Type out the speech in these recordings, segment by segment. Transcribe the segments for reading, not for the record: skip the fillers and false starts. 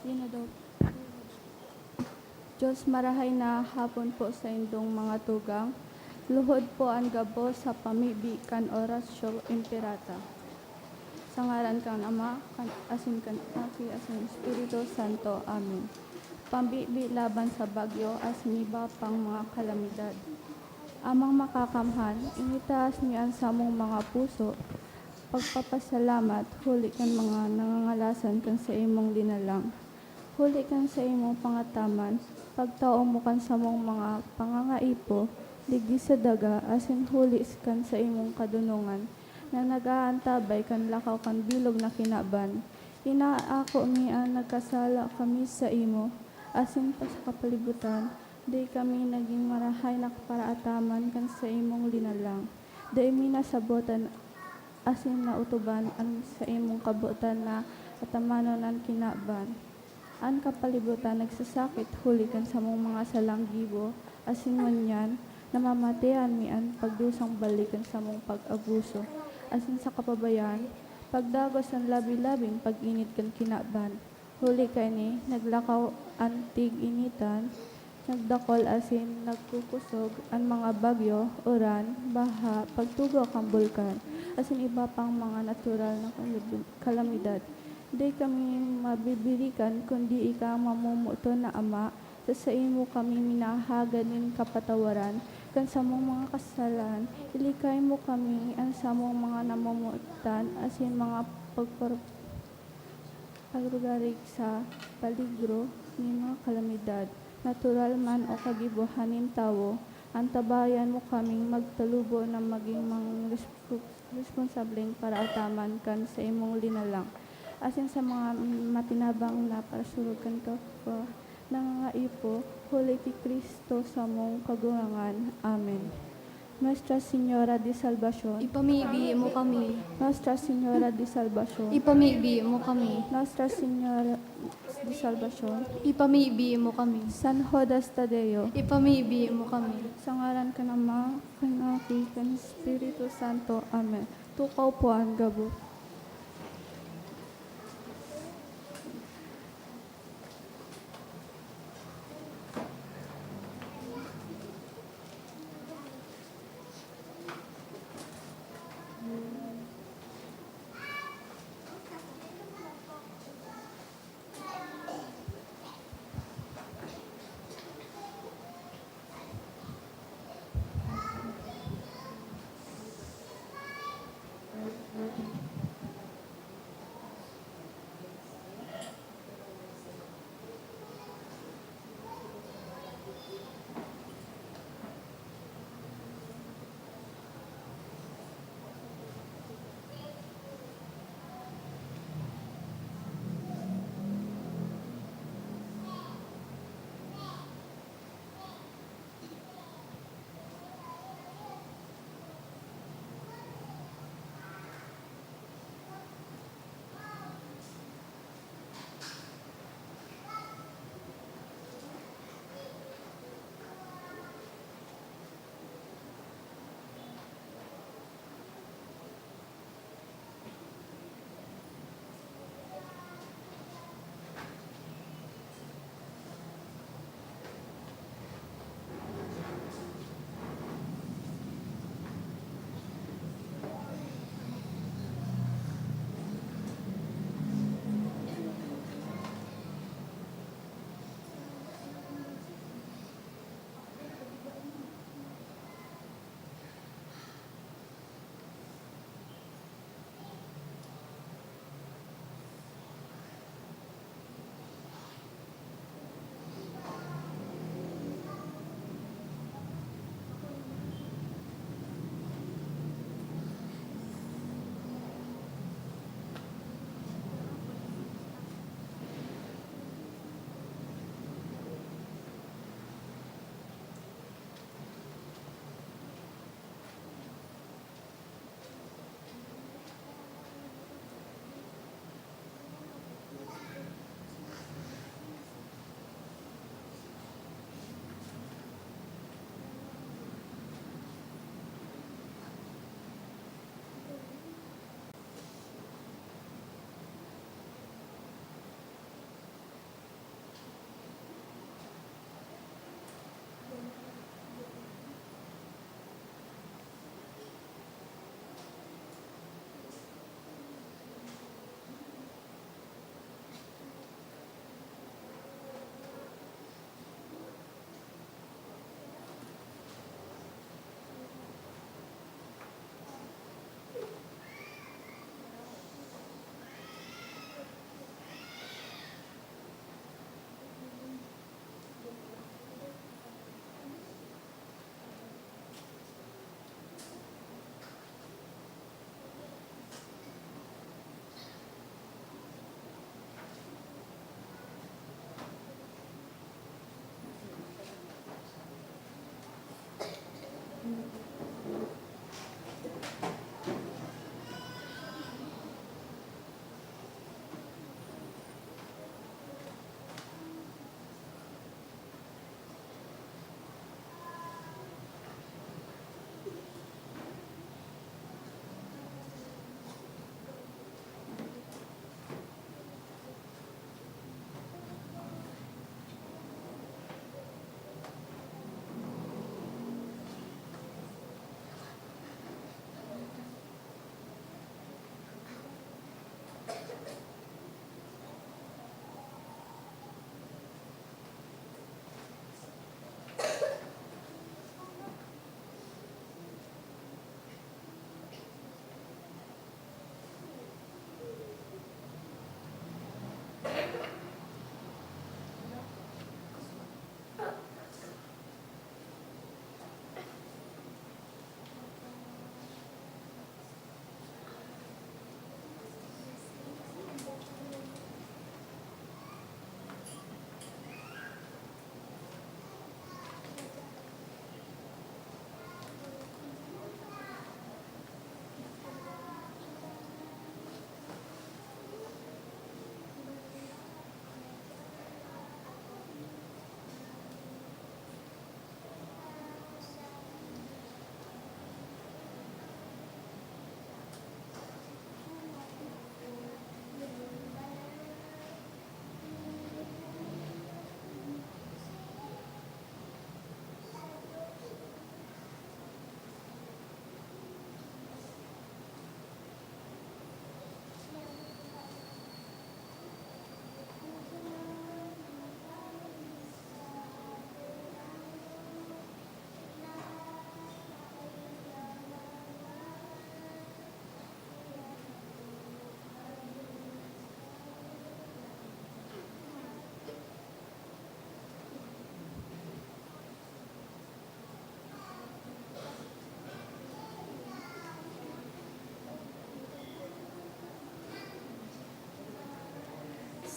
Yun na daw. Diyos marahay na hapon po sa indong mga tugang. Luhod po ang gabo sa pamibi kan orasyo imperata. Sa ngaran kan Ama, kan asin kan Aki, asin Espiritu Santo. Amen. Pambibi laban sa bagyo, asin iba pang mga kalamidad. Amang makakamhan, initaas niyan sa mong mga puso, pagpapasalamat, huli kan mga nangangalasan kan sa imong linalang. Huli kan sa imong pangataman, pagtao mo kan sa mong mga pangangaipo, ligdi sa daga, asin huli kan sa imong kadunungan, na nagaantabay kan lakaw kan bilog na kinaban. Inaako mian nagkasala kami sa imo, asin pa sa kapalibutan, di kami naging marahay na kaparaataman kan sa imong linalang. Di mi nasabotan asin na utuban ang sa imong kabutan na atamanon ang kinaban. Ang kapalibutan nagsasakit hulikan sa mong mga salanggibo, asin manyan, namamatayan mi ang pagdusang balikan sa mong pag-abuso, asin sa kapabayan, pagdagos ang labi-labing pag-init kan kinaban. Huli ka ni, naglakaw antig initan, nagdakol asin nagkukusog ang mga bagyo, uran, baha, pagtugaw kang bulkan, asin iba pang mga natural na kalamidad. Di kami mabibirikan kundi ikaw mamumuto na Ama, sa imo kami minahaganin kapatawaran, kan sa mong mga kasalan, ilikay mo kami ang sa mong mga namumutan, asin mga pagrugarig sa paligro ni mga kalamidad, natural man o kagibuhanin tawo, ang tabayan mo kaming magtalubo na maging mga responsableng para ataman kan sa imong linalang. Asin sa mga matinabang na parasurugan ka po, nangangaipo, huli ti Kristo sa mong kagurangan. Amen. Nuestra Señora de Salvación, Ipamibi mo kami. Nuestra Señora de Salvación, Ipamibi mo kami. Nuestra Señora de Salvación, Ipamibi mo kami. San Judas Tadeo, Ipamibi mo kami. sa ngaran ka ng Ama, kan Aki, kan Espiritu Santo. Amen. Tukaw po ang gabo.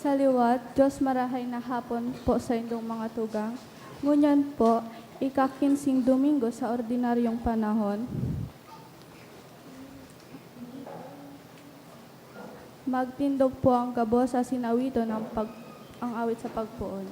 Sa liwat, Diyos marahay na hapon po sa indong mga tugang. Ngunyan po, ika-15 Domingo sa ordinaryong panahon. Magtindog po ang gabo sa sinawito ng ang awit sa pagpuon.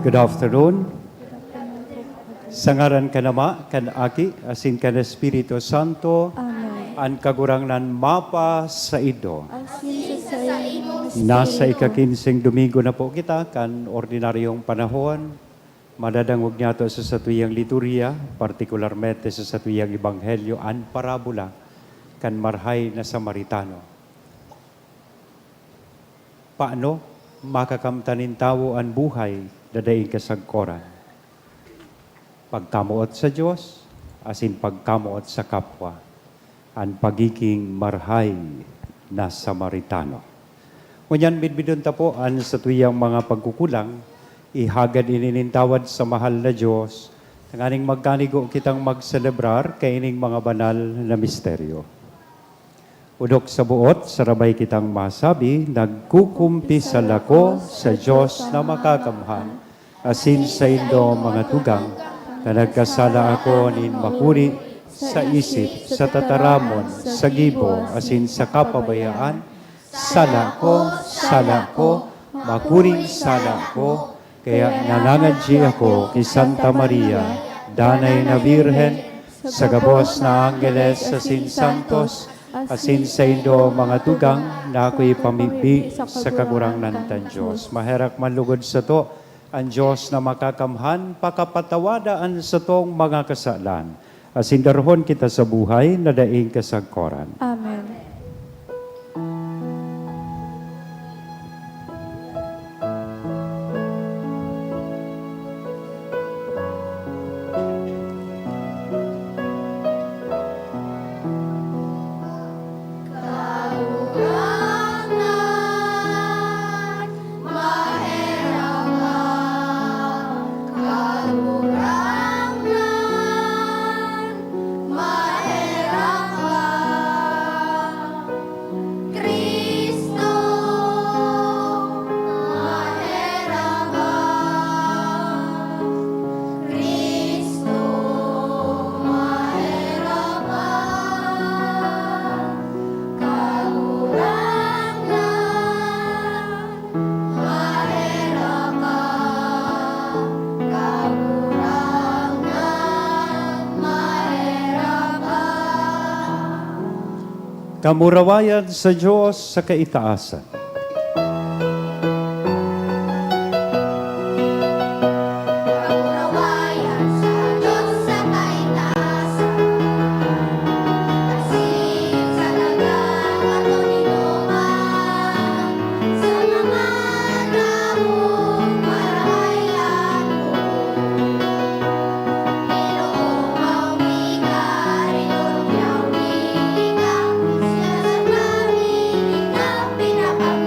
Good afternoon. Sa ngaran ka nama, kan Aki, asin kan Espiritu Santo, Amen. an kagurangnan mapa sa ido. Asin sa imong Nasa ika-15 Domingo na po kita, kan ordinaryong panahon, madadangog niya to sa satuyang liturya, partikularmente sa satuyang ebanghelyo, an parabola, kan marhay na Samaritano. Paano makakamtanin tao ang buhay dadaing kasagkoran? Pagkamuot sa Diyos, asin pagkamuot sa kapwa, ang pagiging marhay na Samaritano. Ngunyan bidbidon ta po ang sa tuyang mga pagkukulang, ihagad ininintawad sa mahal na Diyos, tanganing magkanigo kitang magselebrar kaining mga banal na misteryo. Udok sa buot, sarabay kitang masabi, nagkukumpisal ako sa Diyos na makakamhan, asin sa indo mga tugang, na nagkasala ako nin makuri sa isip, sa tataramon, sa gibo, asin sa kapabayaan, sala ko, makuring sala ko, kaya nanangadji ako kay Santa Maria, danay na Birhen, sa gabos na Angeles, asin Santos, asin sa indo mga tugang na ako'y pamigbi sa kagurangnan tan Diyos. Maherak manlugod sa to, ang Diyos na makakamhan, pakapatawadaan sa tong mga kasalan. Asin darhon kita sa buhay na daing kasagkoran. Amen. Kamurawayan sa Diyos sa kaitaasan. Kamurawayan sa Diyos sa kaitaasan. Asin sa dagang katulungan, sa mga taong marahayan ko. Ginoo ang wika, rinong niyang wika, siya sa pamiling na pinapag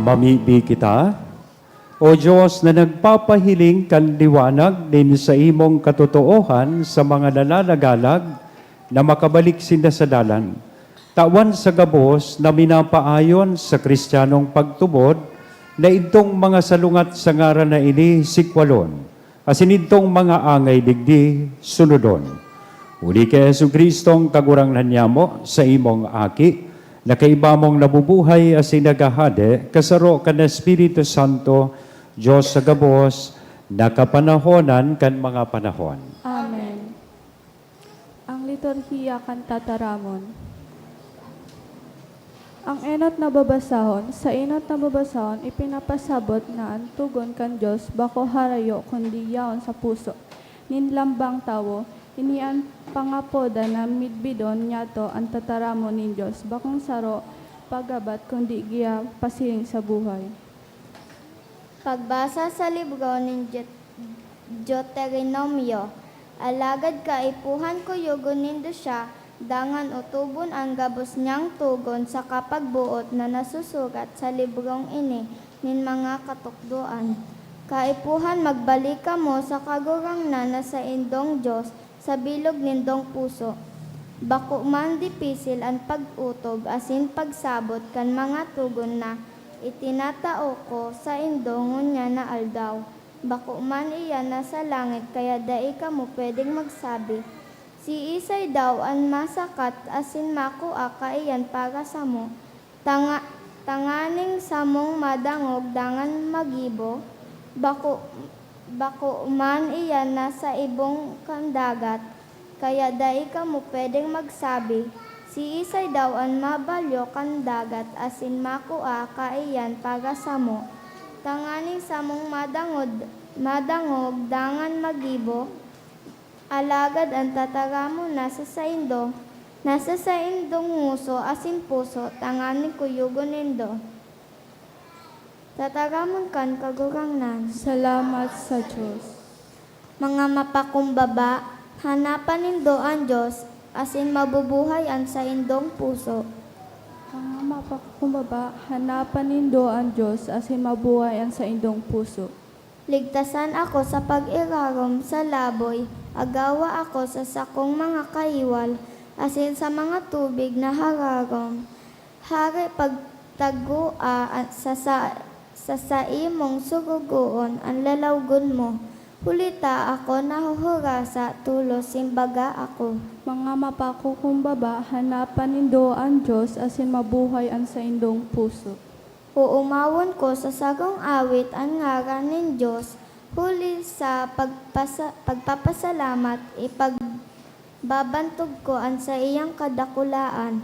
Mamibi kita, O Diyos na nagpapahiling kan liwanag din sa imong katotoohan sa mga nalalagalag na makabalik sinda sa dalan. Tawan sa gabos na minapaayon sa kristyanong pagtubod na itong mga salungat sa ngaran na ini sikwalon, asin itong mga angay digdi sunodon. Uli kay Yesu Kristong kagurangnan niya mo sa imong aki, na kaibamong nabubuhay asin nagahade, kasaro kan Espiritu Santo, Diyos sa gabos, nakapanahonan kan mga panahon. Amen. Ang liturhiya kan tataramon. Ang enot na babasahon, sa enot na babasahon, ipinapasabot na ang tugon kan Diyos, bako harayo kundi yaon sa puso. Ninlambang tawo, inian pangapoda na midbidon nyato ang tataramon ni Diyos, bakong saro pagabat kundi giya pasiring sa buhay. Pagbasa sa libro ng Deuteronomio, alagad kaipuhan ko yugon nindo siya, dangan utubon ang gabos niyang tugon sa kapagbuot na nasusugat sa librong ini nin mga katukduan. Kaipuhan magbalik ka mo sa kagurangnan na sa indong Diyos sa bilog nindong puso. Bako man dipisil ang pag-utog asin pagsabot kan mga tugon na itinatao ko sa indongon niya na aldaw. Bako man iyan nasa langit, kaya dai ka mo pwedeng magsabi, si Isay daw ang masakat asin makua ka iyan para sa mo. Tanganing samong madangog dangan magibo, bako man iyan nasa ibong kandagat, kaya dai ka mo pwedeng magsabi, si Isay daw ang mabalyo kan dagat asin makua kaiyan para sa mo. Tanganing samong madangog dangan magibo, alagad ang tataramo nasa sa indong nguso asin puso, tanganing kuyugon nindo. Tataramon kan kagurangnan. Salamat sa Diyos. Mga mapakumbaba, hanapan nindo ang Diyos, asin mabubuhay ang sa indong puso. Mga mapakumbaba, hanapan nindo ang Diyos asin mabuhay ang sa indong puso. Ligtasan ako sa pag-irarom sa laboy, agawa ako sa sakong mga kaiwal, asin sa mga tubig na hararom. Hari pagtagua sa imong sugugoon ang lalawgon mo. Hulita ako nahuhurasa, tulos simbaga ako. Mga mapakukumbaba, hanapan nindo ang Diyos asin mabuhay ang sa indong puso. Uumawon ko sa sagong awit ang ngaran ng Diyos, huli sa pagpapasalamat, ipagbabantog ko ang sa iyang kadakulaan.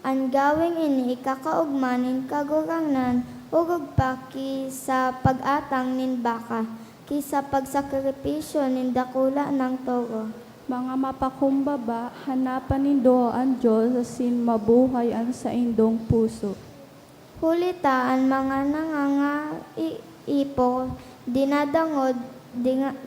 Ang gawing ini ikakaugmanin kagurangnan, ugog pa sa pag-atang nin baka, kisa pagsakripisyo nin dakula ng toro. Mga mapakumbaba, hanapan nindo ang Diyos asin mabuhay ang sa indong puso. Hulita ang mga nangangaipo,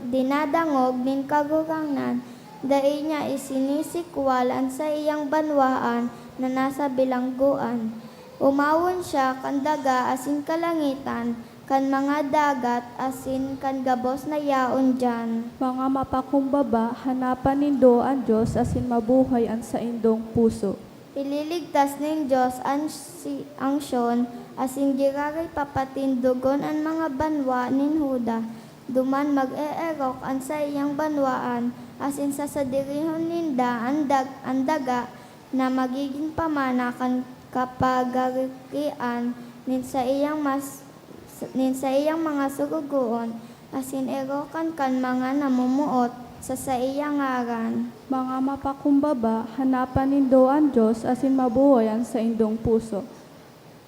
dinadangog nin kagurangnan, dai niya isinisikualan sa iyang banwaan na nasa bilangguan. Umawon siya kan daga asin kalangitan, kan mga dagat asin kan gabos na yaon dyan. Mga mapakumbaba, hanapan nindo ang Diyos asin mabuhay ang sa indong puso. Ililigtas ng Diyos ang Syon, asin giraray papatindugon ang mga banwa nin Huda. Duman mag-eerok ang sa iyang banwaan, asin sa sadirihon ninda ang daga na magiging pamana kan kapagarikian nin sa iyang mga sugugoon, asin erokan kan mga namumuot sa iyang ngaran. Mga mapakumbaba, hanapan nindo ang Diyos asin mabuhay ang sa indong puso.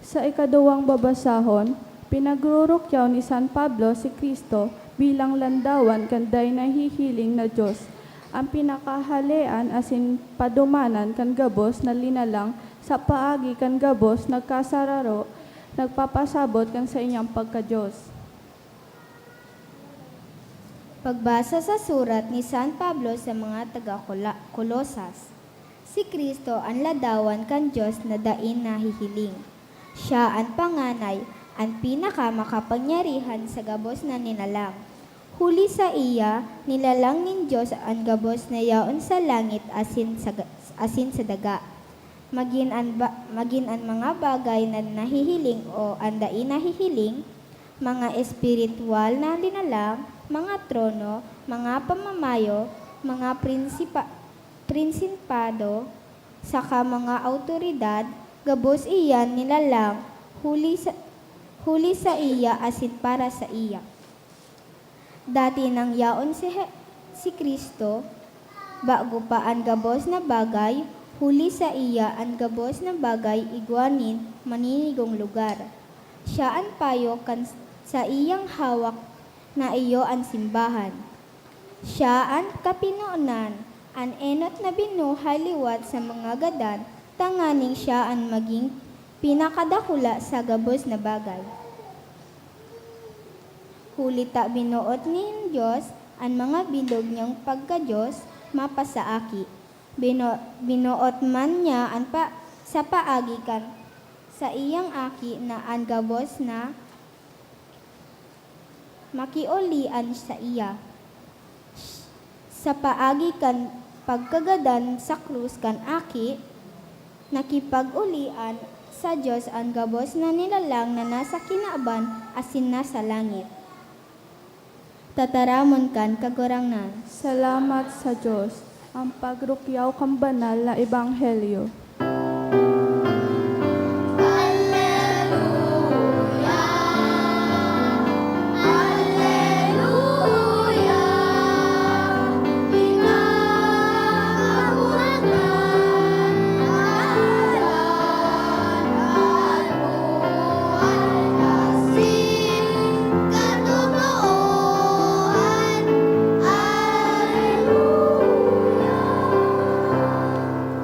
Sa ikaduwang babasahon, pinagrurukyaw ni San Pablo si Kristo bilang landawan kanday nahihiling na Diyos. Ang pinakahalean asin padumanan kan gabos na linalang sa paagi kan gabos nagkasararo, nagpapasabot kan sa inyang pagka-Diyos. Pagbasa sa surat ni San Pablo sa mga taga-Kolosas. Si Kristo ang ladawan kan Diyos na dain nahihiling. Siya ang panganay, ang pinakamakapangyarihan sa gabos na ninalang. Huli sa iya, nilalang nin Diyos ang gabos na yaon sa langit asin sa daga. Magin ang mga bagay na nahihiling o andai nahihiling, mga espiritual na linalang, mga trono, mga pamamayo, mga prinsipado, saka mga autoridad, gabos iyan nilalang, huli sa iya asin para sa iya. Dati nang yaon si Kristo, bago pa ang gabos na bagay, huli sa iya ang gabos na bagay igwanin maninigong lugar. Siya ang payo kan sa iyang hawak na iyo ang simbahan. Siya ang kapinuunan, ang enot na binuhay liwat sa mga gadan, tanganing siya ang maging pinakadakula sa gabos na bagay. Hulita binuot ni Diyos ang mga bilog niyang pagka-Diyos mapasaaki. Binuot man niya sa paagikan sa iyang aki na ang gabos na makiulian sa iya. Sa paagikan pagkagadan sa krus kan aki, nakipag-ulian sa Diyos ang gabos na nilalang na nasa kinaaban asin nasa langit. Tataramon kan kagurangnan. Salamat sa Diyos. Ang pagrukyaw kang banal na ebanghelyo.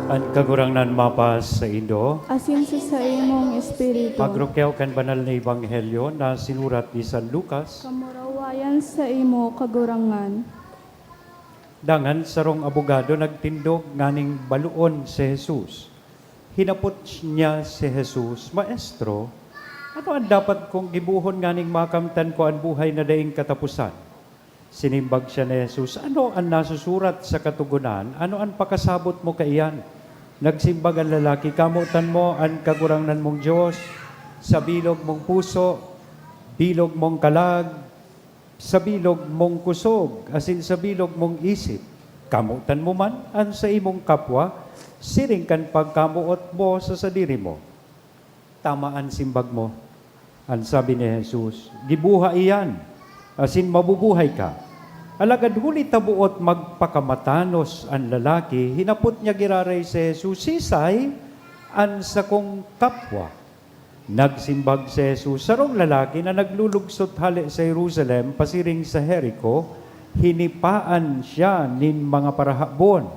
Ang kagurangnan mapas sa Indo, Asin sa imong espiritu. pagrukyaw kan banal na ebanghelyo na sinurat ni San Lucas, Kamurawayan sa imo kagurangan. dangan sarong abogado nagtindog nganing baluon si Jesus. Hinapot niya si Jesus, Maestro, ano ang dapat kong gibuhon nganing makamtan ko ang buhay na daing katapusan? Sinimbag siya ni Jesus, ano ang nasusurat sa katugunan? Ano ang pakasabot mo kaiyan? Nagsimbag ang lalaki, kamutan mo ang kagurangnan mong Diyos, sa bilog mong puso, bilog mong kalag, sa bilog mong kusog, asin sa bilog mong isip. Kamutan mo man ang sa imong kapwa, siring kan pagkamuot mo sa sadiri mo. Tama ang simbag mo. Ang sabi ni Jesus, gibuha iyan, asin mabubuhay ka. Alagad huli tabuot magpakamatanos ang lalaki, hinapot niya giraray si Jesus, sisay an sa kong kapwa. Nagsimbag si Jesus, sarong lalaki na naglulugsot hali sa Jerusalem, pasiring sa Jericho, hinipaan siya nin mga parahabon,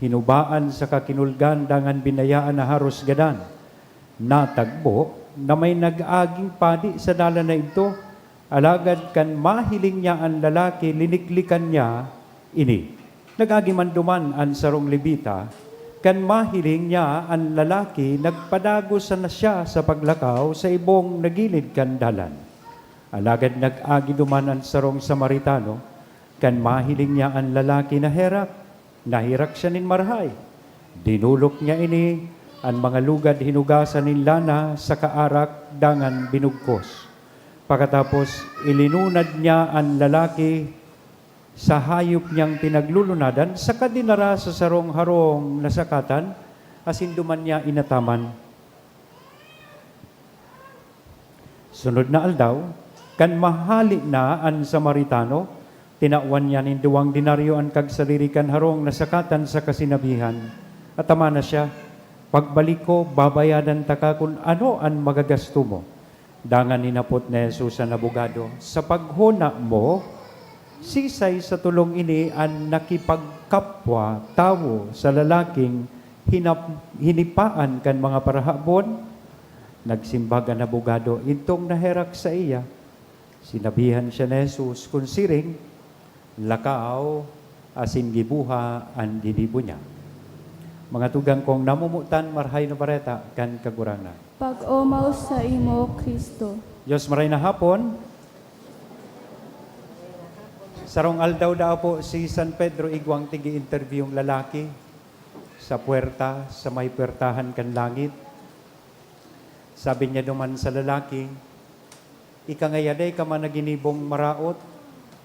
hinubaan sa kakinulgan dangan binayaan na haros gadan. Natagbo na may nag-aging padi sa dala na ito, alagad kan mahiling niya ang lalaki, liniklikan niya ini. Nagagimanduman ang sarong Levita, kan mahiling niya ang lalaki, nagpadagos na siya sa paglakaw sa ibong nagilid kan dalan. Alagad nag-agi duman ang sarong Samaritano, kan mahiling niya ang lalaki na herak, nahirak siya nin marhay. Dinulok niya ini, ang mga lugad hinugasan nin lana sa kaarak dangan binugkos. Pagkatapos, ilinunad niya ang lalaki sa hayop niyang pinaglulunadan, saka dinara sa sarong harong nasakatan, asin duman niya inataman. Sunod na aldaw, kan mahali na ang Samaritano, tinawan niya nin 2 denaryo ang kagsalirikan harong nasakatan sa kasinabihan. At tama na siya, pagbalik ko, babayadan taka kung ano ang magagasto mo. Dangan ninapot ni Jesus ang abogado, sa paghuna mo, sisay sa tulong ini ang nakipagkapwa tawo sa lalaking hinipaan kan mga parahabon. Nagsimbag ang abogado, intong naherak sa iya. Sinabihan siya ni Jesus, kung siring, lakaw, asin gibuha ang dinibo niya. Mga tugang kong namumutan, marhay na bareta, kan kagurangnan. Pag-umaw sa imo, Kristo. Diyos maray na hapon. Sarong aldaw daw po si San Pedro igwang tigi-interview yung lalaki sa puwerta, sa may puwertahan kan langit. Sabi niya duman sa lalaki, ika ngayaday ka man na ginibong maraot,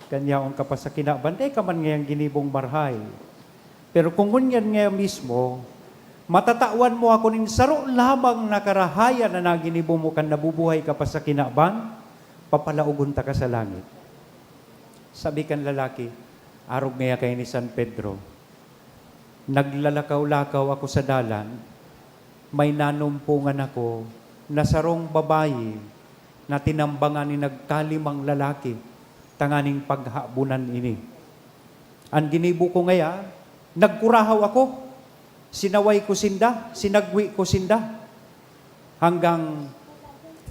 kanyaong ka pa sa kinabanday ka man ngayang ginibong marhay. Pero kung ngunyan ngayon mismo, matatawan mo ako nin saro lamang nakarahaya na naginibong mo kan nabubuhay ka pa sa kinaban, papalaugon ta ka sa langit. Sabi kan lalaki, arog ngaya kay ni San Pedro, naglalakaw-lakaw ako sa dalan, may nanumpungan ako na sarong babayi na tinambangan ni nagkalimang lalaki, tanganing paghabunan ini. Ang ginibo ko ngaya, nagkurahaw ako, sinaway ko sinda, sinagwi ko sinda, hanggang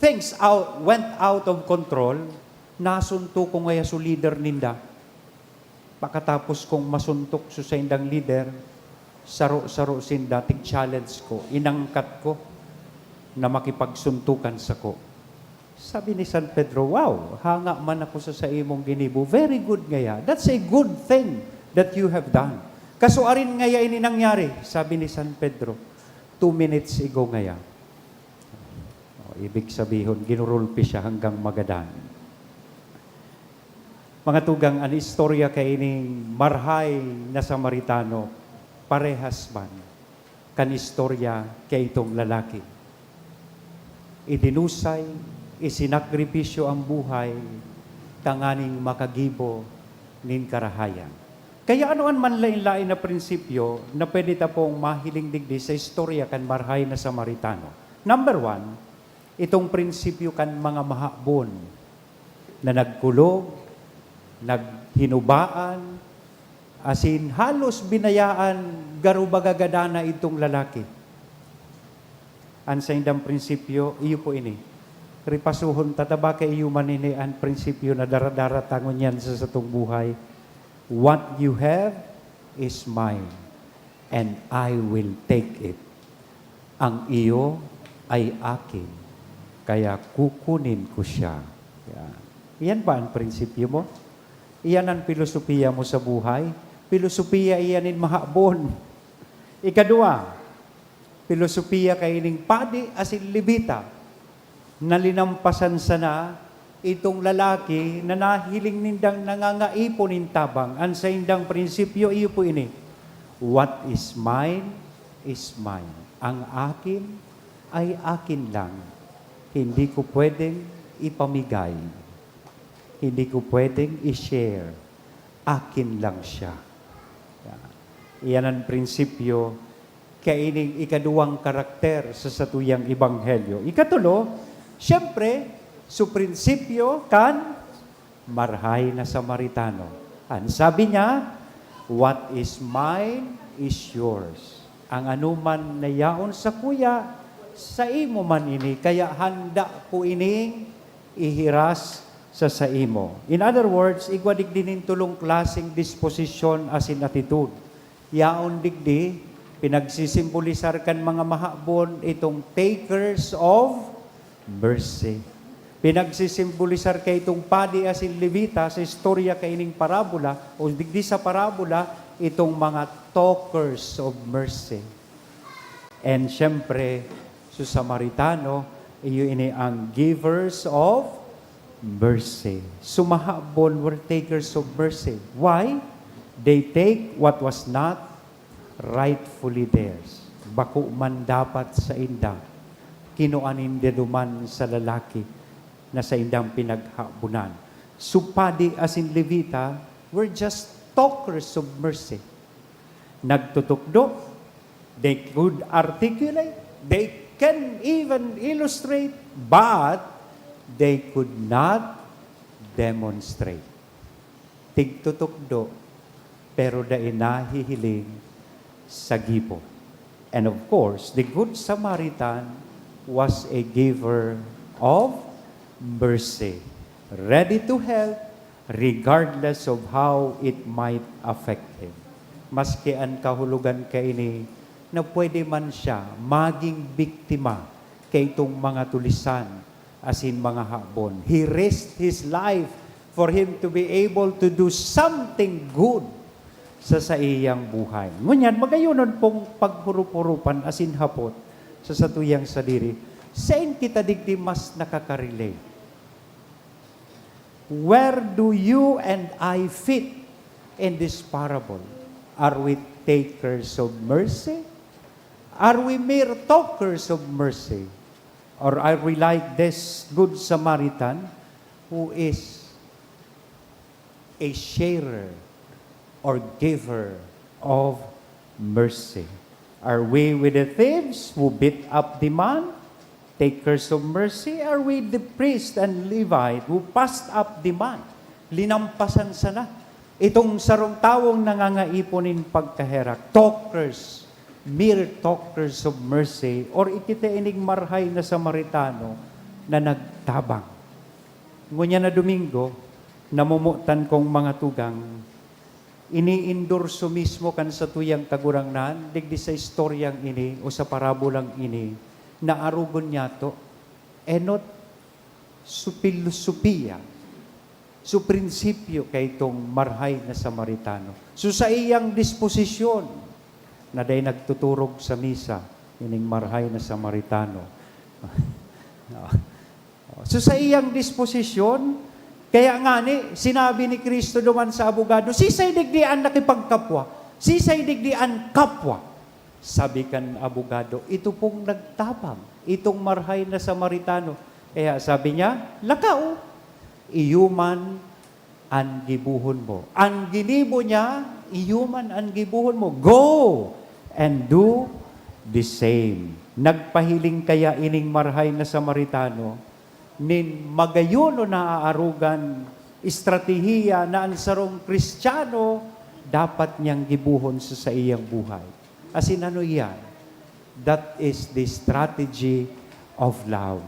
things went out of control, nasunto ko ngaya su leader ninda. Pakatapos kong masuntok su sa indang leader, saro-saro sinda, tig-challenge ko, inangkat ko, na makipagsuntukan sa ko. Sabi ni San Pedro, wow, hanga man ako sa imong ginibo. Very good ngaya. That's a good thing that you have done. Kaso arin ngaya ini nangyari, sabi ni San Pedro, 2 minutes ago ngaya. Ibig sabihin, ginurulpi siya hanggang magadan. Mga tugang, ang istorya kay ining marhay na Samaritano, parehas man, kan istorya kay itong lalaki. Idinusay, isinakripisyo ang buhay, tanganing makagibo nin karahayan. Kaya anoan man lain-lain na prinsipyo na pwede ta pong mahiling digdi sa istorya kan marhay na Samaritano. Number 1, itong prinsipyo kan mga mahabon na nagkulog, naghinubaan, asin halos binayaan garubagagadana itong lalaki. Ang sa indang prinsipyo, iyo po ini. Ripasuhon tataba kay iyo manini ang prinsipyo na daradara tangon yan sa satong buhay. What you have is mine, and I will take it. Ang iyo ay akin, kaya kukunin ko siya. Yan ba ang prinsipyo mo? Iyan ang filosofiya mo sa buhay. Filosofiya iyanin mahabon. Ikadua, filosofiya kaining padi asin libita. Nalinampasan sana itong lalaki na nahiling nindang nangangaipon in tabang. Ang sa indang prinsipyo, iyo po ini. What is mine is mine. Ang akin ay akin lang. Hindi ko pwedeng ipamigay. Hindi ko pwedeng i-share. Akin lang siya. Iyan ang prinsipyo kaining ikaduwang karakter sa satuyang ebanghelyo. Ikatulo, siyempre, su prinsipyo kan marhay na Samaritano. Ang sabi niya, what is mine is yours. Ang anuman na yaon sa kuya, sa imo man ini. Kaya handa ko ining ihiras sa imo. In other words, igwadig din tulong klaseng disposisyon asin attitude. Yaon digdi, pinagsisimbolisar kan mga mahabon itong takers of mercy. Pinagsisimbolisar kay itong padi asin levita sa istorya kay ining parabola o digdi sa parabola itong mga talkers of mercy. And syempre, sa Samaritano, iyo ini ang givers of mercy. Sumahabon were takers of mercy. Why? They take what was not rightfully theirs. Bako man dapat sa inda. Kinuanin deduman sa lalaki na sa indang pinaghabunan. Supadi asin levita were just talkers of mercy. Nagtutukdo, they could articulate, they can even illustrate, but they could not demonstrate. Tigtutukdo, pero dai nahihiling sa gibo. And of course, the Good Samaritan was a giver of mercy, ready to help regardless of how it might affect him. Maski ang kahulugan kaini na pwede man siya maging biktima kay itong mga tulisan asin mga habon. He risked his life for him to be able to do something good sa iyang buhay. Ngunyan, magayunon pong paghurup-hurupan asin hapot sa satuyang sadiri, saan kita digdi mas nakaka-relate? Where do you and I fit in this parable? Are we takers of mercy? Are we mere talkers of mercy? Or are we like this Good Samaritan who is a sharer or giver of mercy? Are we with the thieves who beat up the man, takers of mercy? Are we the priest and Levite who passed up the man, linampasan sana? Itong sarong tawong nangangaiponin pagkaherak, talkers, mere talkers of mercy, or ikita ining marhay na Samaritano na nagtabang. Ngunya na Domingo, namumutan kong mga tugang, ini-endorso mismo kan sa tuyang kagurangnan, digdi sa istoryang ini o sa parabolang ini, na arugon niya to, enot supilusupiya, su prinsipyo kay itong marhay na Samaritano. So sa iyang disposisyon, na day nagtuturog sa misa, ining marhay na Samaritano. So sa iyang disposisyon, kaya nga ni, sinabi ni Kristo duman sa abogado, sisay digdian nakipagkapwa, sisay digdian kapwa. Sabi kan abogado, ito pong nagtabang, itong marhay na Samaritano. Kaya sabi niya, lakao, iyuman ang gibuhon mo. Ang ginibo niya, iyuman ang gibuhon mo. Go and do the same. Nagpahiling kaya ining marhay na Samaritano, nin magayon o naaarugan, estratehiya na ang sarong Kristiyano, dapat niyang gibuhon sa iyang buhay. Asin ano yan? That is the strategy of love.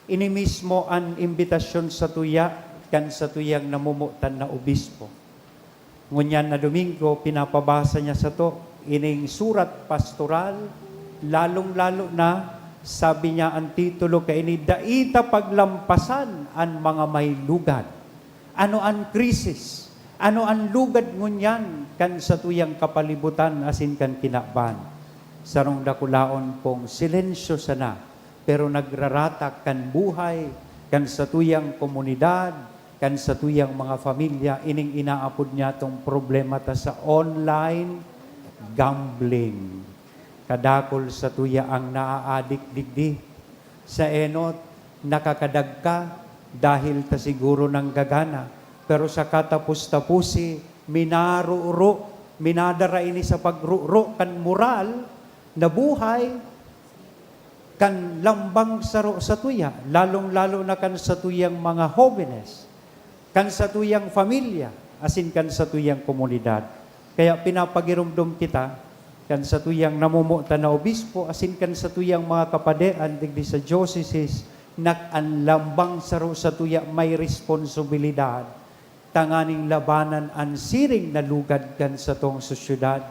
Ini mismo ang imbitasyon sa tuya, kan sa tuyang namumutan na obispo. Ngunyan na Domingo, pinapabasa niya sa to, ining surat pastoral, lalong-lalo na, sabi niya ang titulo kay ini, daita paglampasan ang mga may lugad. Ano ang krisis? Ano ang lugad ngunyan kan sa tuyang kapalibutan asin kan kinaban? Sarong dakulaon pong silensyo sana, pero nagraratak kan buhay, kan sa tuyang komunidad, kan sa tuyang mga pamilya, ining inaapod niya tong problema ta sa online gambling. Kadakol sa tuya ang naaadik digdi. Sa enot, nakakadag ka dahil ta siguro ng gagana. Pero sa katapos-tapusi, minadara ini sa pagruro kan moral na buhay, kan lambang saro sa tuya, lalong-lalo na kan sa tuyang mga jóvenes, kan sa tuyang familia, asin kan sa tuyang komunidad. Kaya pinapagirumdum kita, kan sa tuyang namumuta na obispo, asin kan sa tuyang mga kapadean, digdi sa diocese, nakanlambang saro sa tuya may responsibilidad, tanganing labanan ang siring na lugad kan sa tong sosyudad,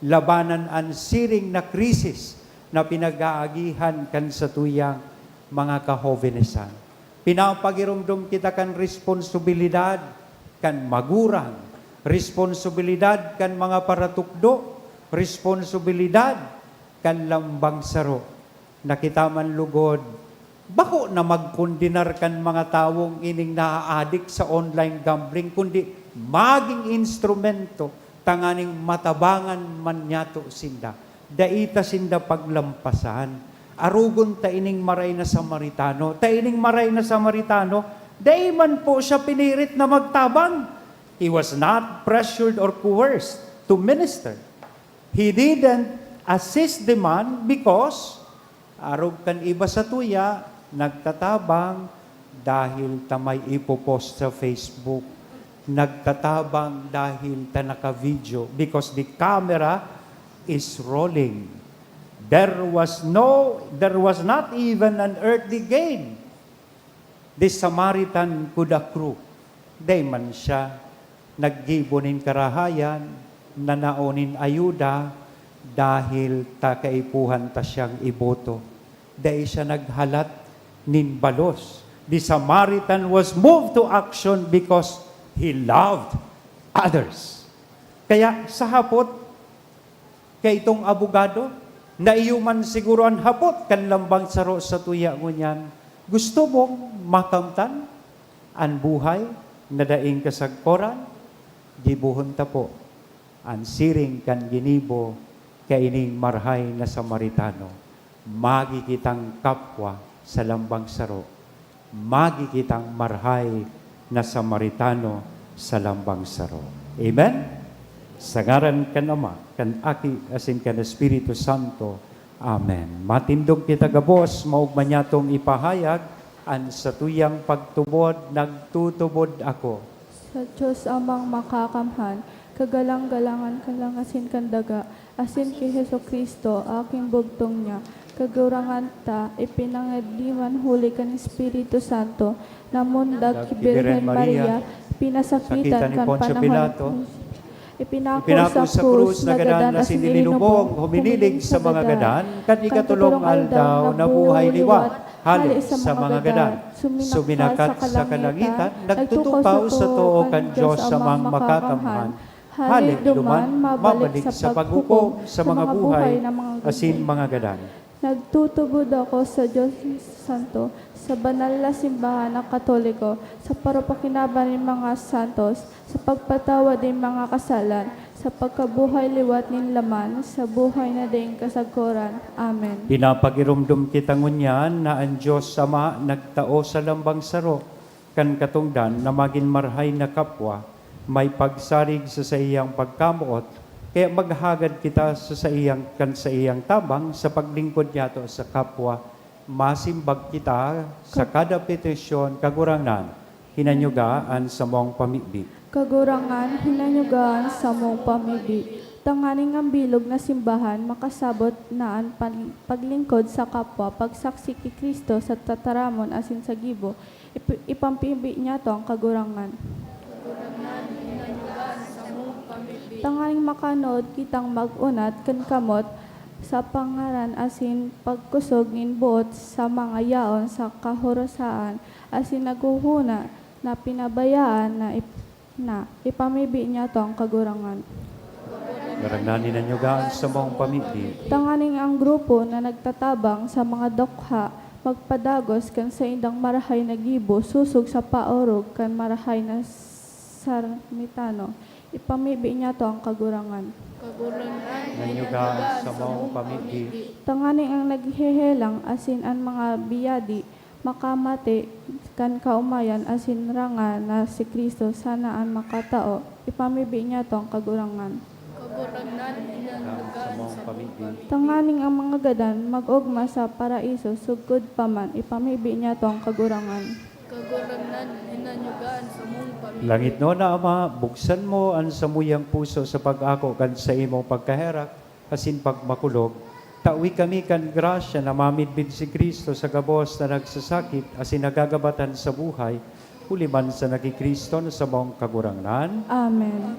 labanan ang siring na krisis na pinag-aagihan kan sa tuyang mga kahovenesan. Pinapagirumdum kita kan responsibilidad kan magurang, responsibilidad kan mga paratukdo, responsibilidad kan lambang saro. Nakita man lugod, bako na magkondinar kan mga tawong ining naaadik sa online gambling, kundi maging instrumento, tanganing matabangan man nyato sinda. Daita sinda paglampasan. Arugon ta ining maray na Samaritano. Ta ining maray na Samaritano, daiman po siya pinirit na magtabang. He was not pressured or coerced to minister. He didn't assist the man because arog kan iba sa tuya, nagtatabang dahil tamay ipopost sa Facebook. Nagtatabang dahil ta naka-video because the camera is rolling. There was not even an earthly gain. The Samaritan could accrue. Day man siya naggibonin karahayan, nanaonin ayuda, dahil takaipuhan ta siyang iboto. Dahil siya naghalat nin balos. The Samaritan was moved to action because he loved others. Kaya sa hapot, kay itong abogado, na iyuman siguro ang hapot kan lambang saro sa tuya ngunyan. Gusto mong makamtan ang buhay na daing kasagkoran? Gibuhon ta po ang siring kan ginibo kaining marhay na Samaritano. Magikitang kapwa sa lambang saro. Magikitang marhay na Samaritano sa lambang saro. Amen? Sa ngaran kan Ama, kan Aki, asin kan Espiritu Santo. Amen. Matindog kita gabos, maugman niya tong ipahayag, an sa tuyang pagtubod, nagtutubod ako. Sa Diyos amang makakamhan, kagalang-galangan kalang asin kandaga, asin kay Heso Kristo, aking bugtong niya, kagurangan ta, ipinangadiman huli kan Espiritu Santo, namundag ki Birhen Maria, pinasakitan Sakitan ni kan Poncio panahon. Pilato, Ipinako Ipinako sa krus na gadan na sinilubong, huminilig sa mga gadan, kan ikatulong aldaw na buhay liwat, hali sa mga gadan. Suminakat sa kalangitan, nagtutupaw sa tuo kan Diyos sa mga makakamhan, hali duman, mabalik sa paghukom sa mga buhay, asin mga gadan. Nagtutubod ako sa Diyos Santo, sa banal na simbahan ng Katoliko, sa parapakinaban ng mga santos, sa pagpatawad ng mga kasalan, sa pagkabuhay liwat ng laman, sa buhay na daing kasagkuran. Amen. Pinapagirumdum kita ngunyan na ang Diyos Ama nagtao sa lambang saro, kan katungdan na maging marhay na kapwa, may pagsarig sa iyang pagkamuot, kaya maghagad kita sa iyang tabang sa paglingkod yato sa kapwa, masimbag kita sa kada petisyon kagurangan, hinanyugaan sa mong pamigdi. Kagurangan, hinanyugaan sa mong pamili. Tanganing ang bilog na simbahan, makasabot na ang paglingkod sa kapwa, pagsaksi kay Kristo sa tataramon asin sa gibo, ipampibi niya to ang kagurangan. Tanganing makanood kitang mag-unat kan kamot sa pangaran asin pagkusog nin buot sa mga yaon sa kahorosaan asin naguhuna na pinabayaan na ipamibi niya to ang kagurangan. Garanganin ninyo sa mong pamigdi. Tanganing ang grupo na nagtatabang sa mga dokha magpadagos kan sa indang marahay na gibo susog sa paorog kan marahay na sarmitano. Ipamibi niya to ang kagurangan. Nanyugaan sa mong pamigdi. Tanganing ang naghehelang asin ang mga biyadi makamate kan kaumayan asin ranga na si Kristo sanaan makatao. Ipamibi niya to ang kagurangan. Sa mong pamigdi. Tanganing ang mga gadan mag-ugma sa paraiso sugod paman. Ipamibi niya to ang kagurangan. Langit no na Ama, buksan mo ang samuyang puso sa pag-ako kan sa imong pagkaherak, asin pagmakulog. Tawi kami kan grasya na mamidbid si Kristo sa gabos na nagsasakit, asin nagagabatan sa buhay, huliman sa nagikristo na sa mong kagurangan. Amen.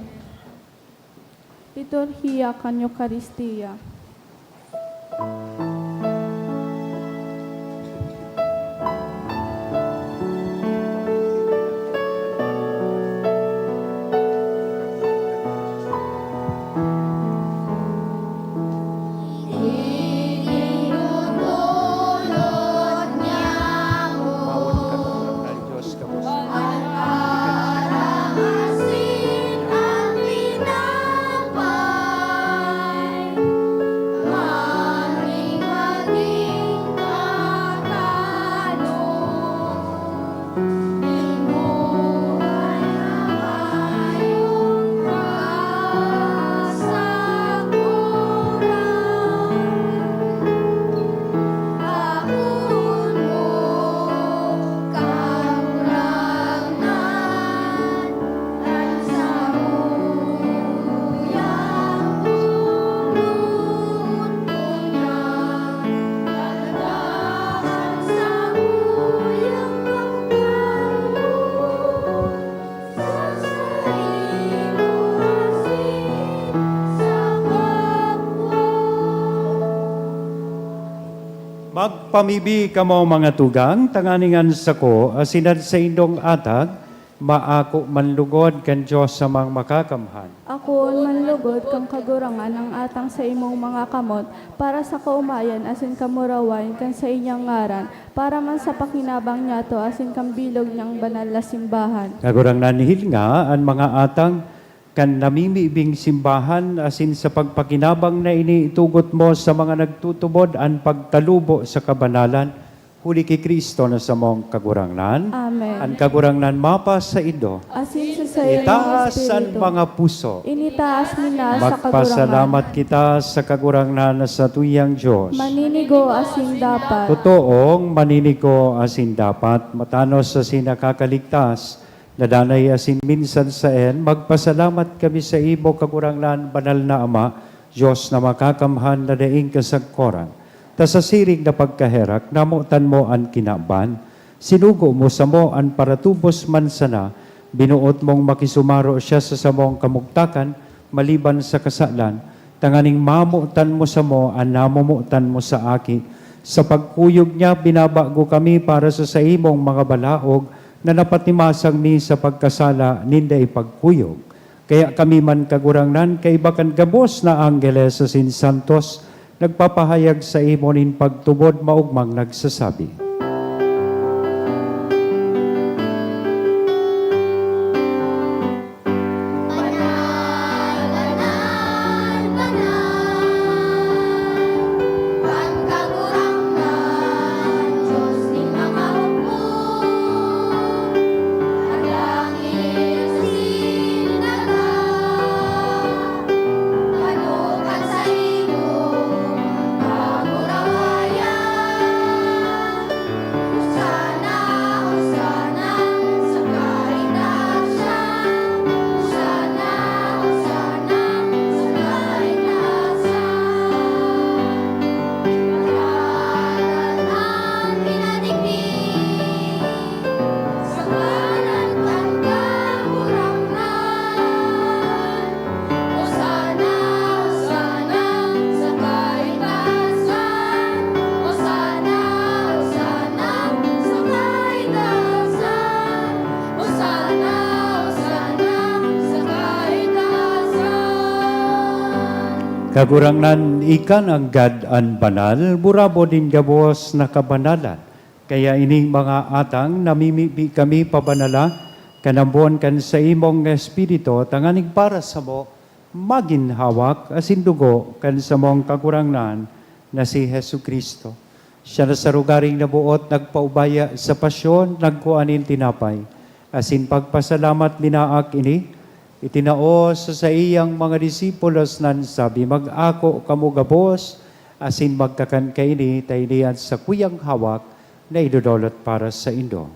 Liturhiya kan Eucharistia. Bawat katulang ng Diyos kamusta. Pamibi kamo mga tugang, tanganingan sa ko, asinad sa indong atag, maako manlugod kan Diyos sa mga makakamhan. Ako manlugod kang kagurangan ang atang sa imong mga kamot para sa kaumayan asin kamurawain kan sa inyang ngaran para man sa pakinabang niya to asin kang bilog niyang banal na simbahan. Kagurang nanihil nga ang mga atang kan namimibing simbahan asin sa pagpakinabang na iniitugot mo sa mga nagtutubod ang pagtalubo sa kabanalan huli kay Kristo na sa mong kagurangnan. Amen. Ang kagurangnan mapa sa ido. Asin sa sayo ng Itaas ang Espiritu. mga puso. Initaas mo na sa kagurangan. Magpasalamat kita sa kagurangnan na sa tuyang Diyos. Maninigo asin dapat. Totoong maninigo asin dapat, matanos sa sinakakaligtas, nadanay asin minsan sa en, magpasalamat kami sa imo kagurangnan, banal na Ama, Diyos na makakamhan na daing kasagkoran. Ta sa siring na pagkaherak, namutan mo ang kinaban, sinugo mo sa mo ang paratubos man sana, binuot mong makisumaro siya sa samong kamugtakan, maliban sa kasalan, tanganing mamutan mo sa mo, ang namumutan mo sa aki. Sa pagkuyog niya, binabago kami para sa imong mga balaog, na napatimasang ni sa pagkasala, ninday pagkuyog. Kaya kami man kagurangnan, kaibakan gabos na anggeles sa sinsantos, nagpapahayag sa imo nin pagtubod maugmang nagsasabi. Kagurangnan ikan ang gad an banal, burabo din gabos na kabanalan. Kaya ining mga atang namimibi kami pabanala, kanambon kan sa imong espiritu, tanganig para sa mo, maginhawak asin dugo kan sa mong kagurangnan na si Hesu Kristo. Siya na sa rugaring nabuot, nagpaubaya sa pasyon, nagkuanin tinapay. Asin pagpasalamat minaak ini, itinaos sa iyang mga disipulos nan sabi, mag-ako kamo gabos, asin magkakan kaini, taynian sa kuyang hawak na idodolot para sa indo.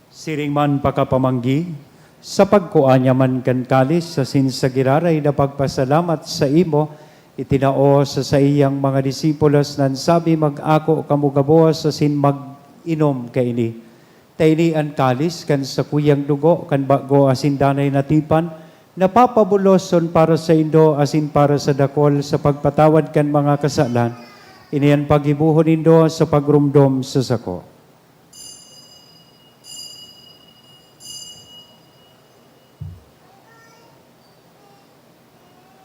Siring man pakapamanggi, sa pagkuanya man kan kalis, sa sinsagiraray na pagpasalamat sa imo, itinao sa iyang mga disipulos nan sabi, mag-ako kamugabos asin mag-inom kaini. Taini ang kalis kan sa kuyang dugo kan bago asin danay natipan, napapabuloson para sa indo asin para sa dakol sa pagpatawad kan mga kasalan. Iniyan pagibuhon indo sa pagrumdom sa sako.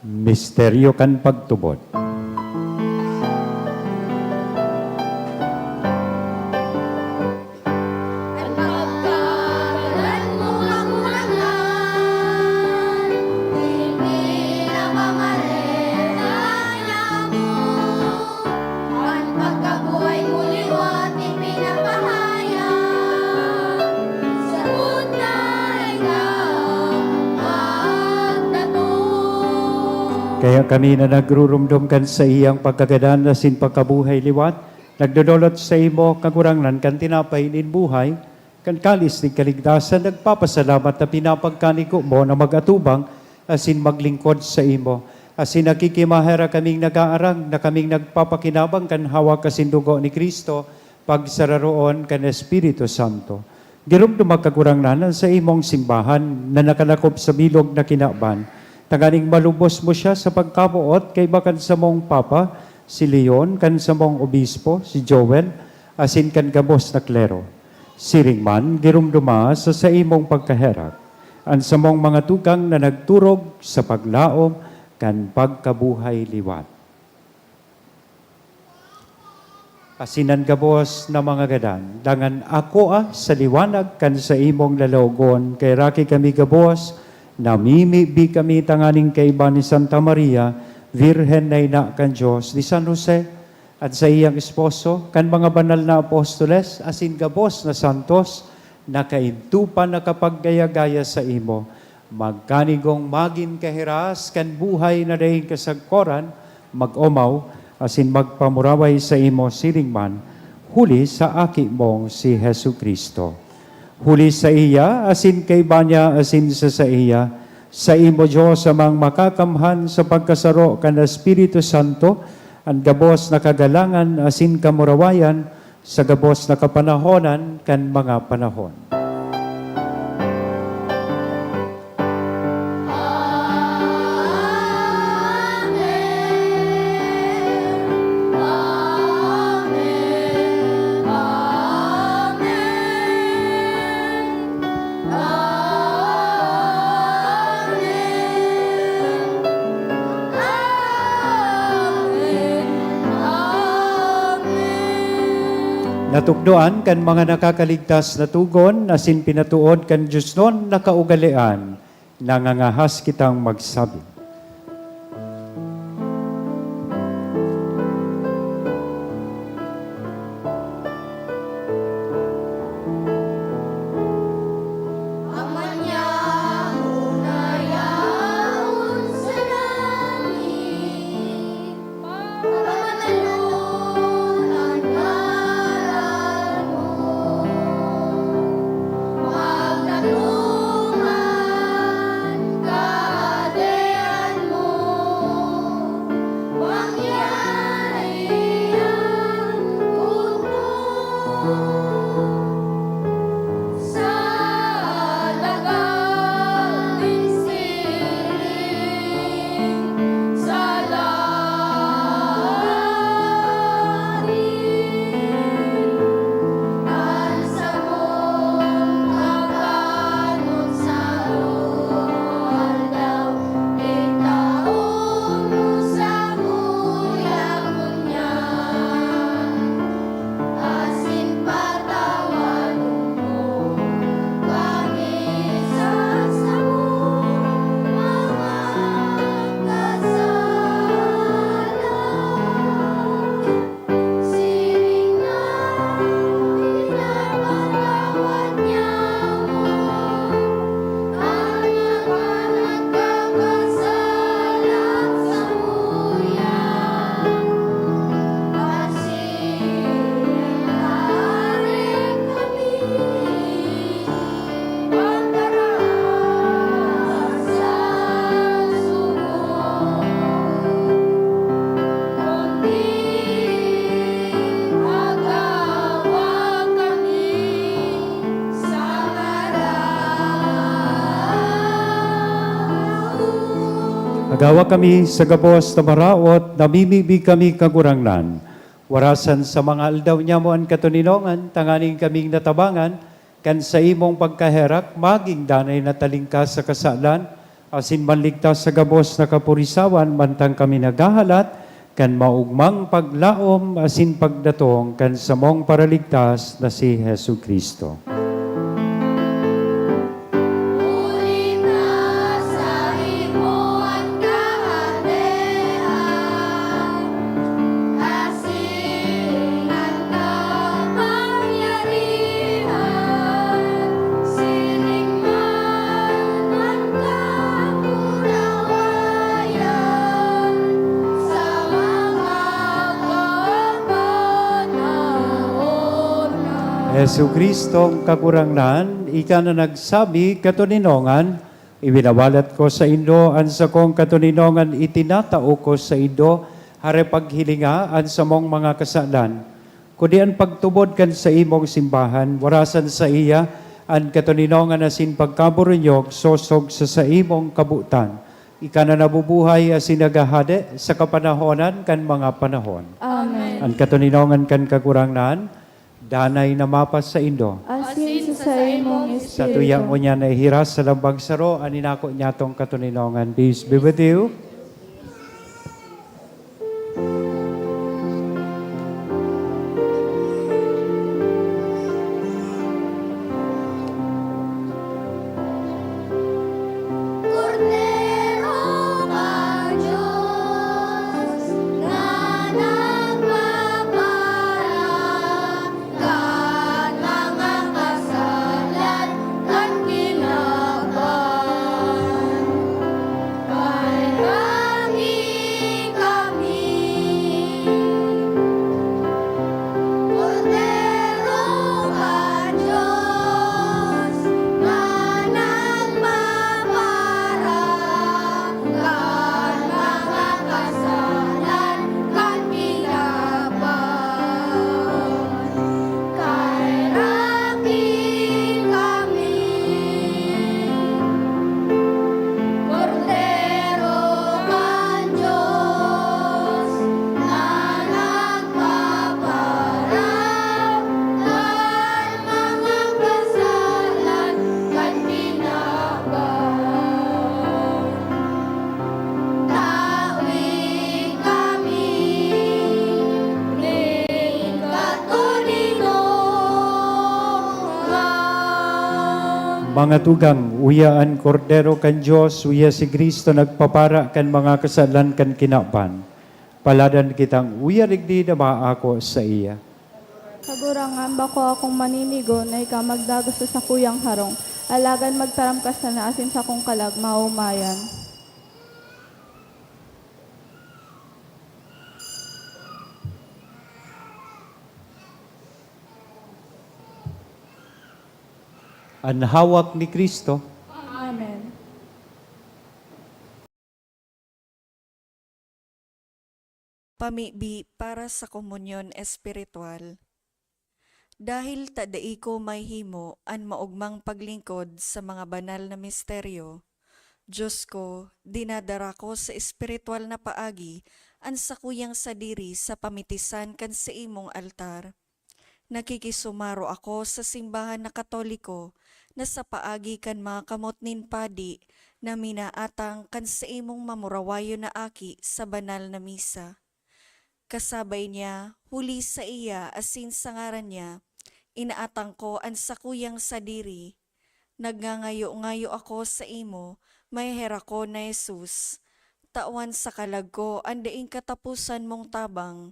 Misteryo kan pagtubod. Kaya kami na nagrurumdum kan sa iyang pagkagadan na sin pagkabuhay liwat, nagdodolot sa imo kagurangnan kan tinapay nin buhay, kan kalis ni kaligtasan, nagpapasalamat na pinapagkaniko mo na magatubang asin maglingkod sa imo. Asin nakikimahera kaming nag-aarang na kaming nagpapakinabang kan hawak kasin dugo ni Kristo, pagsararoon kan Espiritu Santo. Girumduma kagurangnan sa imong simbahan na nakalakop sa bilog na kinaban. Tanganing malubos mo siya sa pagkabuot kay bakan sa mong Papa, si Leon, kan sa mong Obispo, si Joel, asin kan gabos na klero. Siring man, girumduma sa imong pagkaherak. Ang sa mong mga tugang na nagturog sa paglaom kan pagkabuhay liwat. Asinan gabos na mga gadan, dangan ako sa liwanag kan sa imong lalogon, kay raki kami gabos, namimibi kami tanganing kay iba ni Santa Maria, Virhen na ina kan Diyos, ni San Jose, at sa iyang esposo, kan mga banal na apostoles, asin gabos na santos, nakaintupan na kapaggaya-gaya sa imo, magkanigong magin kahiras, kan buhay na dahin kasagkoran, mag-omaw, asin magpamuraway sa imo siringman, huli sa aki mong si Hesu Kristo. Huli sa iya, asin kay banya, asin sa iya, sa imo Diyos amang makakamhan sa pagkasaro kan Espiritu Santo, ang gabos na kagalangan, asin kamurawayan, sa gabos na kapanahonan kan mga panahon. Natukdoan kan mga nakakaligtas na tugon, asin pinatuod kan Diyos nun nakaugalian, nangangahas kitang magsabi. Agawa kami sa gabos na maraot, namimibi kami kagurangnan. Warasan sa mga aldaw niya mo ang katuninongan, tanganing kaming natabangan, kan sa imong pagkaherak, maging danay na talingkas sa kasalan, asin manligtas sa gabos na kapurisawan, mantang kami nagahalat, kan maugmang paglaom, asin pagdatong, kan sa mong paraligtas na si Hesu Kristo. Hesu Kristo, kakurangnan, ika na nagsabi, katuninongan, ibinawalat ko sa Indo, an sa kong katuninongan, itinatao ko sa Indo, hare paghilinga, an sa mong mga kasalan. Kundi ang pagtubod kan sa imong simbahan, warasan sa iya, An katuninongan asin pagkaburunyog, sosog sa imong kabutan. Ika na nabubuhay asin nagahade sa kapanahonan kan mga panahon. Amen. Ang katuninongan kan kagurangnan, danay na mapas sa indo. Asin sa imong Sa tuyang espiritu. unya na ihiras sa lambang saro, aninako niya tong katuninongan. Peace be with you. Cordero ka Diyos, na nagpapara, kan mga kasalan, kan ginaban. Marami kami. Cordero ka Diyos, na nagpapara, kan mga kasalan, kan ginaban. Marami kami. Cordero ka Diyos, na nagpapara, kan mga kasalan, kan ginaban. Tawid kami, ning katulinongan. Mga tugang, uyaan kordero kan Diyos, uya si Kristo nagpapara kan mga kasalan kan kinaban. Paladan kitang uya rigdi na maako sa iya. Kagurangan bako akong maninigo na ikaw magdagos sa sakuyang harong. Alagan magtaram ka sa naasin sa kong kalag, maumayan. Ang hawak ni Kristo, Amen. Pamibi para sa komunyon espiritual. Dahil tadai ko may himo an maugmang paglingkod sa mga banal na misteryo, Diyos ko, dinadara ko sa espiritual na paagi an sakuyang sadiri sa pamitisan kan sa imong altar. Nakikisumaro ako sa simbahan na Katoliko na sa paagi kan mga kamot nin padi na minaatang kan sa imong mamurawayo na aki sa banal na misa. Kasabay niya, huli sa iya asin sa ngaran niya, inaatang ko ang sakuyang sadiri. Nagngangayo-ngayo ako sa imo, may hera ko na Jesus. Tawan sa kalag ko, andaing katapusan mong tabang.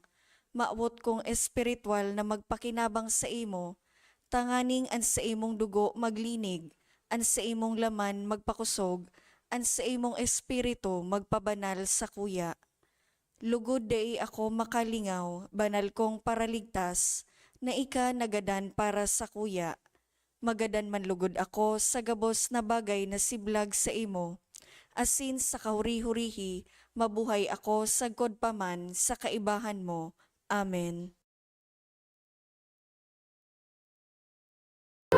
Maawot kong espiritual na magpakinabang sa imo, tanganing an sa imong dugo maglinig, an sa imong laman magpakusog, an sa imong espiritu magpabanal sa kuya. Lugod dai ako makalingaw, banal kong paraligtas, na ika nagadan para sa kuya. Magadan man lugod ako sa gabos na bagay na siblag sa imo. Asin sa kahuri-hurihi, mabuhay ako sagkod paman sa kaibahan mo. Amen. Sa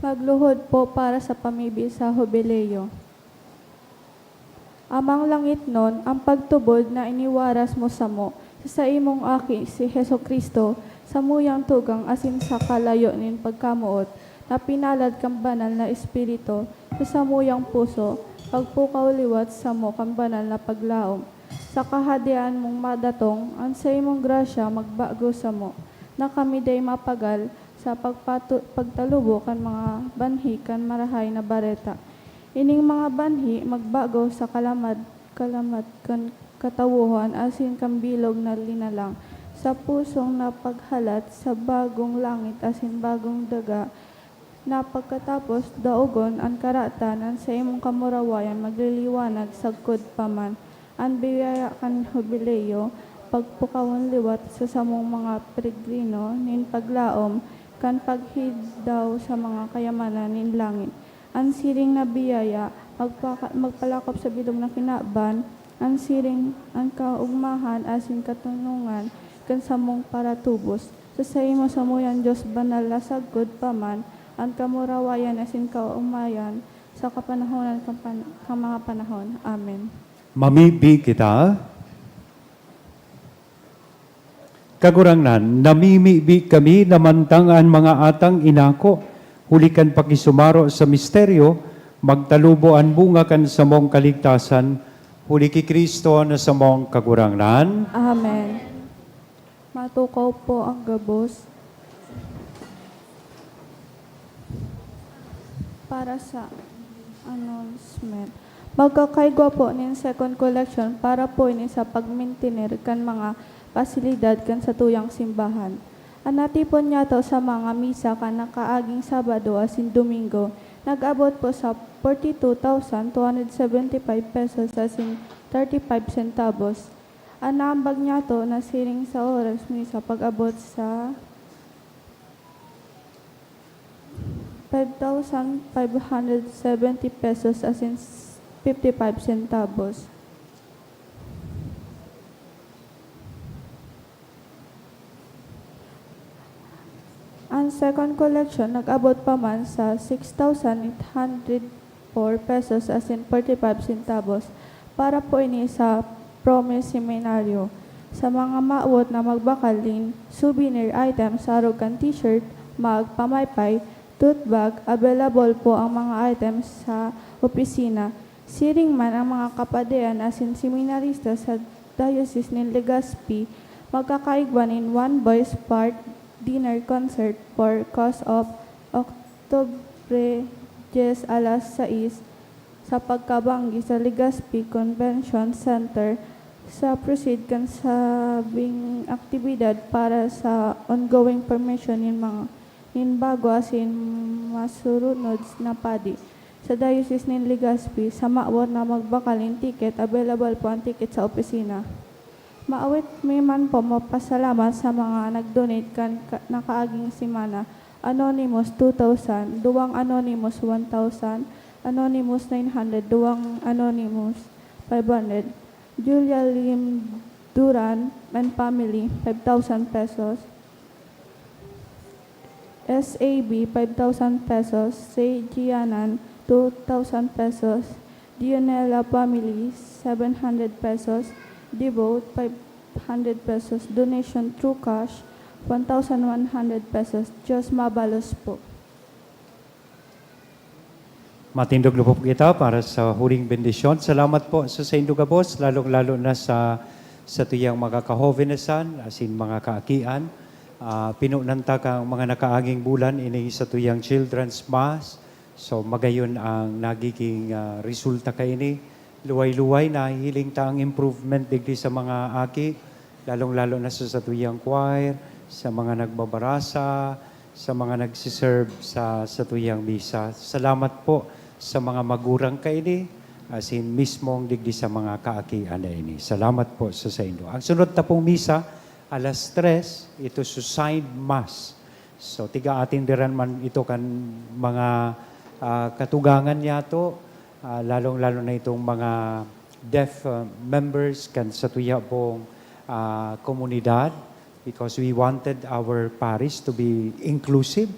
Pagluhod po para sa pamibi sa Jubileo. Amang langit nun, ang pagtubod na iniwaras mo sa imong aki si Heso Kristo, sa muyang tugang asin sa kalayo nin pagkamuot, na pinalad kang banal na espiritu, sa samuyang puso, pagpukaw liwat sa mo kang banal na paglaom. Sa kahadian mong madatong, ang sa imong grasya magbago sa mo, na kami day mapagal sa pagtalubo kan mga banhi kan marahay na bareta. Ining mga banhi magbago sa kalamat kan katawuhan asin kang bilog na linalang, sa pusong napaghalat sa bagong langit asin bagong daga, na pagkatapos daogon ang karatanan sa imong kamurawayan magliliwanag sagkod paman. Ang biyaya kan Jubileo, pagpukawon liwat sa samong mga peregrino, nin paglaom, kan paghidaw sa mga kayamanan nin langit. Ang siring na biyaya, magpalakop sa bilog na kinaban, ang siring, ang kaugmahan, asin katunungan, kan samong paratubos. Sa imo samuyan Diyos banal na sagkod paman, ang kamurawayan asin kaumayan sa kapanahonan kang mga panahon. Amen. Mamibi kita. Kagurangnan, namimibi kami namantangan mga atang inako, hulikan pakisumaro sa misteryo, magtalubo ang bunga kan sa mong kaligtasan, huli ki Kristo na sa mong kagurangnan. Amen. Matukaw po ang gabos para sa announcement. Magkakaigwa po nin second collection para po ini sa pagmaintinir kan mga pasilidad kan sa tuyang simbahan. Anatipon niya to sa mga misa kan nakaaging Sabado asin Domingo. Nag-abot po sa 42,275 pesos asin 35 centavos. Anambag niya to na siring sa oras misa pag-abot sa 5,570 pesos as in 55 centavos. Ang second collection nag-abot pa man sa 6,804 pesos as in 45 centavos para po ini sa Promise Seminaryo. Sa mga maawot na magbakalin, souvenir items, sarog kan t-shirt, mug, pamaypay, tote bag, available po ang mga items sa opisina. Siring man ang mga kapadean asin seminarista sa Diocese ni Legazpi, magkakaigwan in one boys part dinner concert for cause of Oktubre 10 alas 6 sa pagkabanggi sa Legazpi Convention Center sa proceed kan sabing aktibidad para sa ongoing permission in mga bago asin masurunod na padi. Sa Diocese ni Legazpi, sa maawat na magbakalin ticket, available po ang ticket sa opisina. Maawit may man po mapasalamat sa mga nag-donate kan nakaaging simana. Anonymous 2,000, duwang Anonymous 1,000, Anonymous 900, duwang Anonymous 500. Julia Lim Duran and family, 5,000 pesos. SAB, 5,000 pesos. Say Gianan, 2,000 pesos. Dionela family, 700 pesos. Devote, 500 pesos. Donation through cash, 1,100 pesos. Diyos mabalos po. Matindog na po kita para sa huling bendisyon. Salamat po sa Saint Lugabos, lalong-lalo na sa tuyang mga kahovenesan, asin mga kaakian. Pinunanta kang mga nakaaging bulan ini sa tuyang Children's Mass. So magayon ang nagiging resulta ka ini. Luway-luway na hiling ta ang improvement digdi sa mga aki, lalong-lalo na sa tuyang choir, sa mga nagbabarasa, sa mga nagsiserve sa tuyang misa. Salamat po sa mga magurang ka ini, asin mismong digdi sa mga kaakian na ini. Salamat po sa inyo. Ang sunod na pong misa, alas 3, ito suicide mass. So, tiga atin diran man ito kan mga katugangan niya to, lalong-lalo na itong mga deaf members kan sa tuya pong komunidad, because we wanted our parish to be inclusive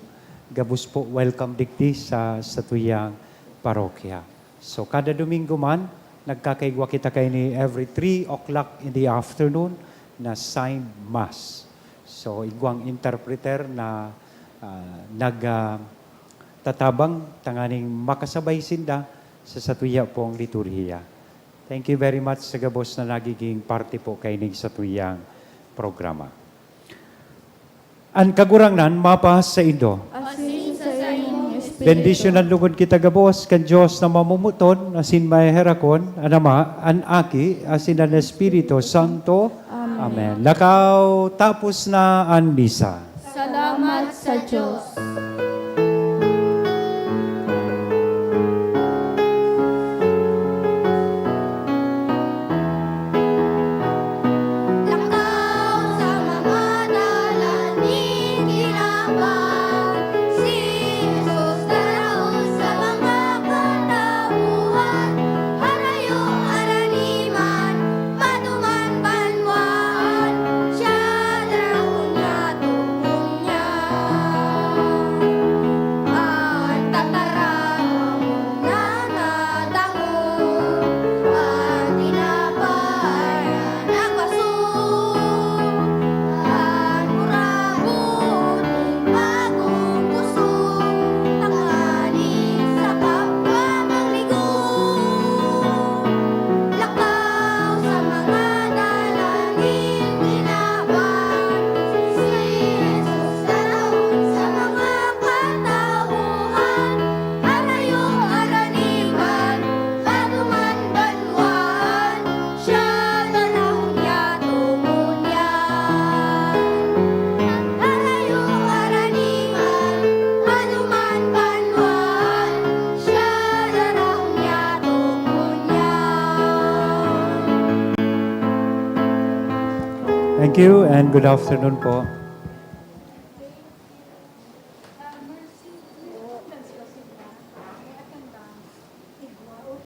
gabus po welcome dikti sa tuyang parokya. So kada Domingo man, nagkakaigwa kita kay ni every 3 o'clock in the afternoon na signed mass. So igwang interpreter na tatabang tanganing makasabay sinda sa satuya pong liturhiya. Thank you very much sa gabos na nagiging parte po kaining satuyang programa. Ang kagurangnan, mapas sa Indo. Asin sa imong espiritu. Bendisyonan lugod kita gabos, kan Diyos na mamumuton, asin may herakon, anama, an aki, asin ang Espiritu Santo. Amen. Lakaw, tapos na ang misa. Salamat sa Diyos. Lakaw sa mga dalaning ginawan, si Jesus daraon sa mga katauhan, harayo araniman, patuman banwaan, siya daraon niya tungkol niya. Ang tatarang na nadangon, ang tinapay na nagpasok, ang murabot bagong kusog, tanghali sa kapwa mangligon. Lakaw sa mga dalangin ginawan, si Jesus daraon sa mga katauhan, harayo araniman, patuman banwaan, siya daraon niya tungkol yan. Harayo araniman, patuman banwaan, siya daraon niya tungkol yan. Thank you and good afternoon po.